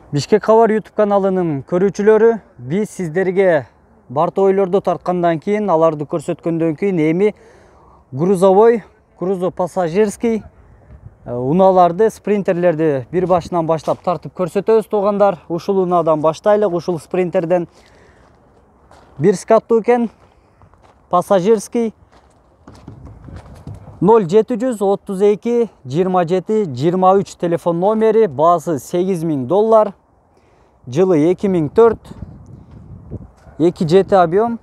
Бишкек Кабар YouTube каналынын көрүүчүлөрү, биз сиздерге бартойлорду тарткандан кийин, аларды көрсөткөндөн кийин эми грузовой, грузопассажирский унааларды, спринтерлерди бир башынан баштап тартып көрсөтөбүз туугандар. Ушул унаадан баштайлык. Ушул спринтерден бир скаттуу экен, пассажирский 0732 27 23 телефон номери, баасы $8000, жылы 2004, 2 жети объем.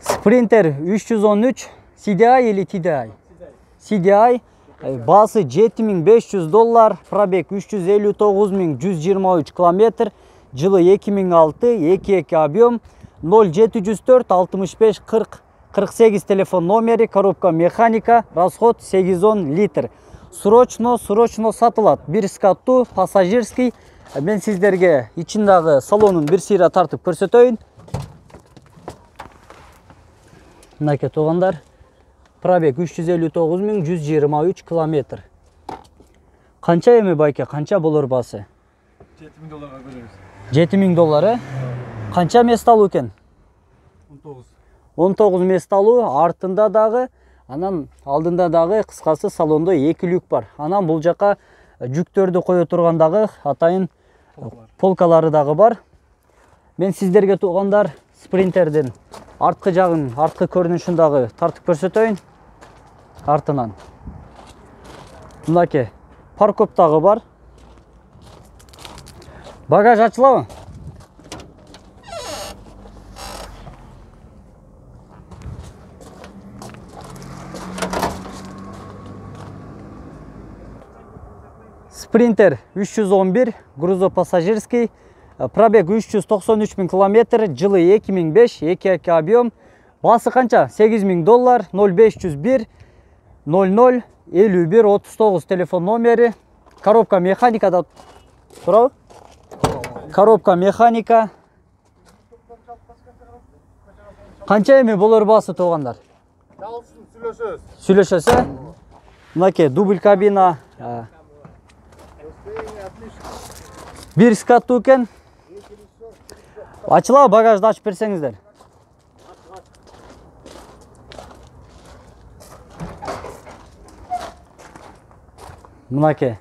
Спринтер 313 CDI или TDI? CDI. Баасы $7500, пробег 359123 км, жылы 2006, 22 объем, 0704 65 40 48 телефон номери, коробка механика, расход 810 литр. Срочно сатылат. Бир скаттуу, пассажирский. Мен сиздерге ичиндагы салонун бир сыйра тартып көрсөтөйүн. Мынакей туугандар. Пробег 359123 км. Канча эми байке, канча болор баасы? $7000 беребиз. $7000, Канча месталуу экен? 19 месталуу, артында дагы, анан алдында дагы кыскасы салондо 2 люк бар. Анан бул жака жүктөрдү кое тургандагы атайын полкалары дагы бар. Мен сиздерге туугандар спринтердин арткы жагын, арткы көрүнүшүн дагы тартып көрсөтөйүн. Артынан. Мынакей, паркоп дагы бар. Багаж ачылабы? Спринтер 311, грузопассажирский, пробег 393 000 км, жылы 2005, 22 объем, баасы канча? $8000, 0501 00 51 39 телефон номери, коробка механика турабы? Коробка механика. Канча эми болор баасы туугандар? Сүйлөшөбүз, э? Мынакей дубль кабина. Бир скаттуу экен. Ачылабы, багажды ачып берсеңиздер. Мынакей.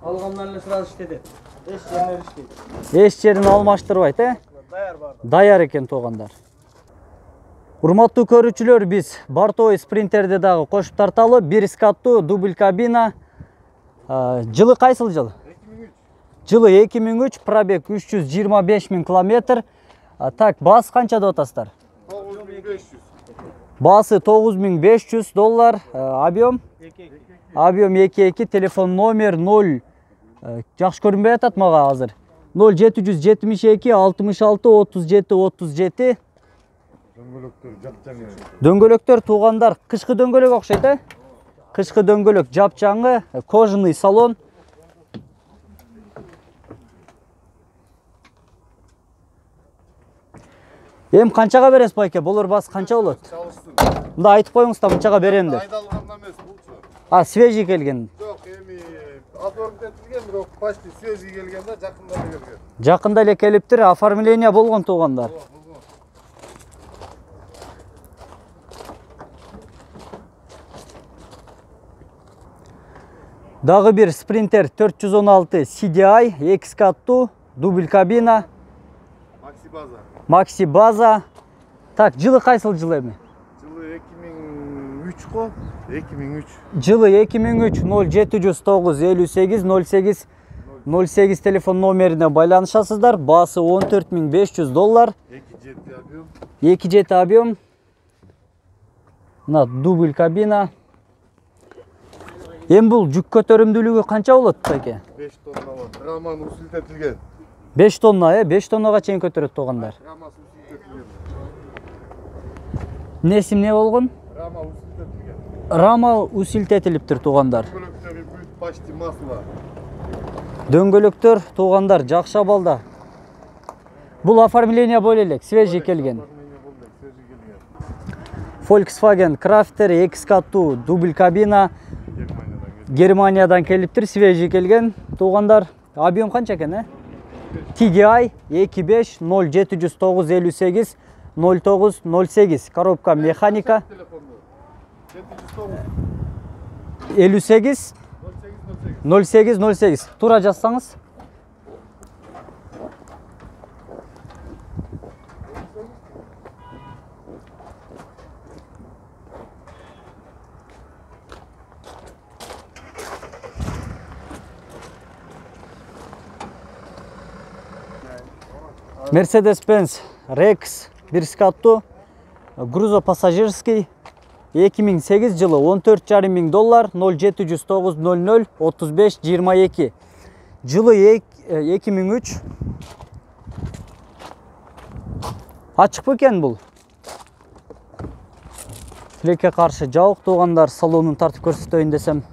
Алгандан эле сразу иштеди. Эч жерин иштейт. Эч жерин алмаштырбайт, э? Даяр бар. Даяр экен туугандар. Урматтуу көрүүчүлөр, биз Bartoy спринтерди дагы кошуп тарталы. Бир скаттуу, дубль кабина. Жылы кайсыл жыл? 2003. Жылы 2003, пробег 325 000 км. Так, баасы канча деп атасыздар? $9500. Баасы $9500, объем? Объем 22, телефон номер 0. Жакшы көрүнбөй атат мага азыр. 0772 66 37 37. Дөңгөлөктөр жапжаңы. Дөңгөлөктөр туугандар, кышкы дөңгөлөк окшойт, э? Кышкы дөңгөлөк жапжаңы, кожаный салон. Эм канчага бересиз байке? Болор баасы канча болот? Мында айтып коюңуз да, мынчага берем деп. Айдалгандан эмес булчу. Свежий келген. Жок, эми оформлетилген, бирок почти свежий келген да, жакында эле келген. Жакында эле келиптир, оформление болгон туугандар. Дагы бир спринтер 416 CDI, 2 скаттуу, дубль кабина. Макси база. Так, жылы кайсыл жыл эми? Жылы 2003 го, 2003. Жылы 2003, 0709 58 08 08 телефон номерине байланышасыздар. Баасы $14500. 2 жети объем. Мына дубль кабина. Эми бул жүк көтөрүмдүүлүгү канча болот байке? 5 тонна бар. Раман усилтетилген. 5 тонна, 5 тоннага чейин көтөрөт туугандар. Рамасы усилтетилген. Несим не болгон? Рама усилтетилген. Рама усилтетилиптир туугандар. Дөңгөлөктөрү бүт почти масло. Дөңгөлөктөр туугандар жакшы абалда. Бул оформление боло элек, свежий келген. Volkswagen Crafter 2 каттуу дубль кабина Германиядан келиптир, свежий келген. Туугандар, объем канча экен, TDI 25 0709 58 09 08. Коробка механика. 58 08 08. Тура жазсаңыз. Mercedes-Benz Rex 1 каттуу грузо пассажирский 2008 жылы $14,500 0709 00 35 22. Жылы 2003. Ачык бекен бул? Тилекке каршы жабык. Туугандар, салонун тартып көрсөтөйүн десем.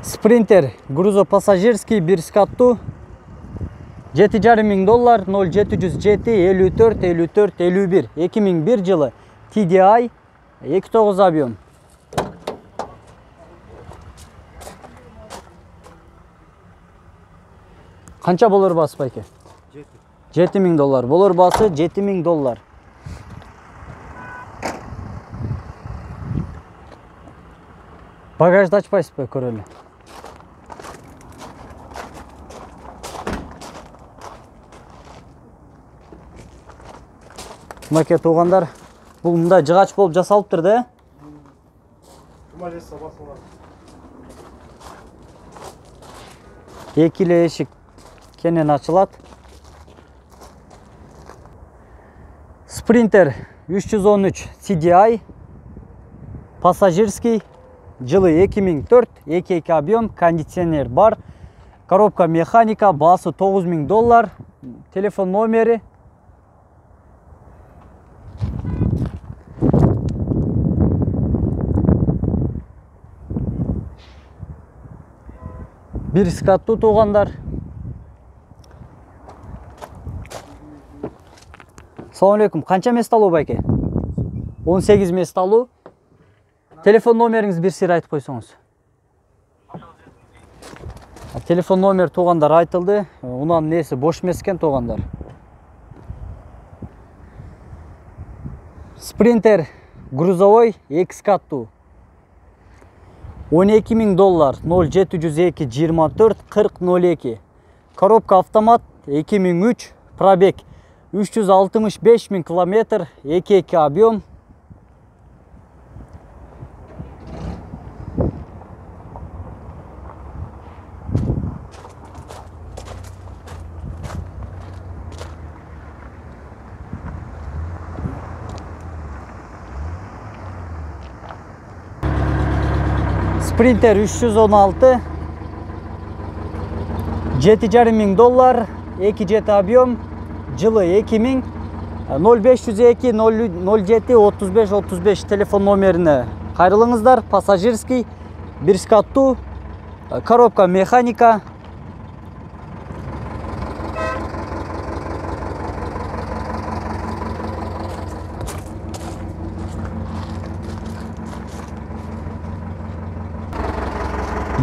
Sprinter грузо пассажирский 1 каттуу $7,500 0707 54 54 51. 2001 жылы TDI 29 объем. Канча болор басы байке? $7,000. Болор басы $7,000. Багажды ачпайсыз ба, көрөлү. Мынакей туугандар, бул мындай жыгач болуп жасалыптыр да. Эки эле эшик кенен ачылат. Sprinter 313 CDI пассажирский, жылы 2004, 2 объем, кондиционер бар, коробка механика, басы $9,000, телефон номери. Bir skatlı tуугандар. Assalamu alaikum. Kança месталуу байке? 18 месталуу. Telefon номериңиз bir сир айтып койсоңуз. Telefon номер туугандар айтылды. Унан несі бош эмес экен туугандар. Sprinter грузовой 2 каттуу. $12,000 0702 24 40 02. Коробка автомат 2003, пробег 365 000 км, 2 объем. Sprinter 316 $7,500 2 jet объем, жылы 2000, 0502 07 35 35 телефон номерине кайрылыңыздар. Пассажирский 1 каттуу, коробка механика.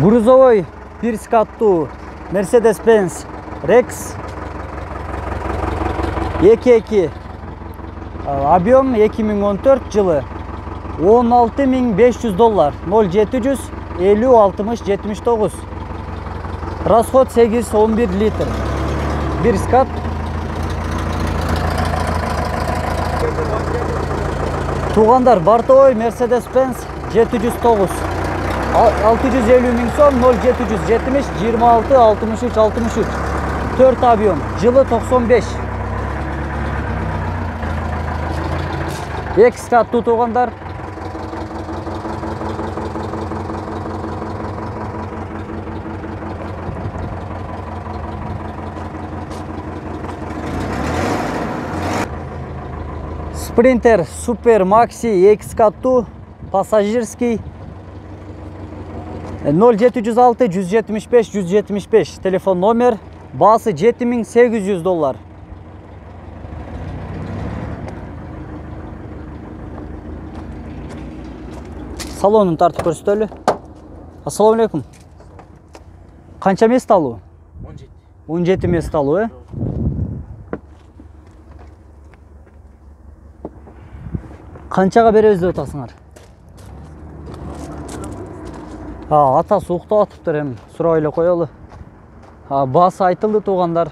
Грузовой 1 каттуу Mercedes-Benz Rex 22 объем 2014 жылы $16,500 0700 50 60 79. Расход 8-11 литр. 1 кат. Туугандар, бортовой Mercedes-Benz 709 650 000 сом 0770 26 63 63. 4 объем, жылы 95. 2 каттуу туугандар. Sprinter Super Maxi 2 каттуу пассажирский 0706 175 175 telefon номер, баасы $7800. Салонун тартып көрсөтөлү. Ассаламу алейкум. Канча мест алуу? 17. 17 мест алуу, Канчага беребиз деп атасыңар? Ата уктап атыптыр, эми сурабай эле коелу. Баасы айтылды туугандар.